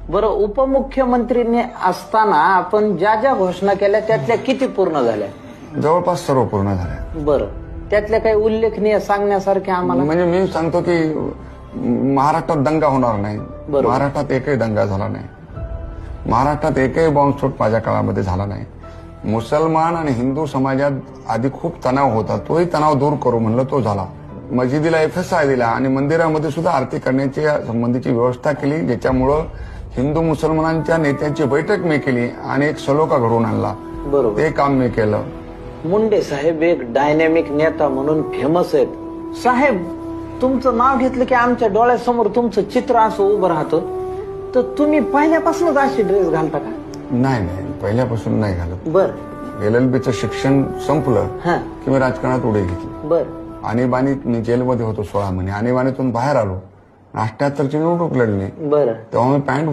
बरं, उपमुख्यमंत्रीने असताना आपण ज्या ज्या घोषणा केल्या त्यातल्या किती पूर्ण झाल्या? जवळपास सर्व पूर्ण झाल्या. बरं, त्यातल्या काही उल्लेखनीय सांगण्यासारखे आम्हाला? म्हणजे मी सांगतो की महाराष्ट्रात दंगा होणार नाही. बरोबर. महाराष्ट्रात एकही दंगा झाला नाही. महाराष्ट्रात एकही बॉम्बस्फोट माझ्या काळामध्ये झाला नाही. मुसलमान आणि हिंदू समाजात आधी खूप तणाव होता, तोही तणाव दूर करू म्हणलं, तो झाला. मस्जिदीला FSI दिला आणि मंदिरामध्ये सुद्धा आरती करण्याची संबंधीची व्यवस्था केली, ज्याच्यामुळं हिंदू मुसलमानांच्या नेत्यांची बैठक मी केली आणि एक सलोखा घडवून आणला. बरोबर, ते काम मी केलं. मुंडे साहेब एक डायनॅमिक नेता म्हणून फेमस आहेत. साहेब, तुमचं नाव घेतलं की आमच्या डोळ्यासमोर तुमचं चित्र असं उभं राहतं. तर तुम्ही पहिल्यापासूनच अशी ड्रेस घालता का? नाही, पहिल्यापासून नाही घालत. बर. LLB शिक्षण संपलं हा. की मी राजकारणात उडी घेतली. बर. आणीबाणीत मी जेलमध्ये होतो 16 महिने. आणीबाणीतून बाहेर आलो. 78ची निवडणूक लढली. बरं. तेव्हा मी पॅन्ट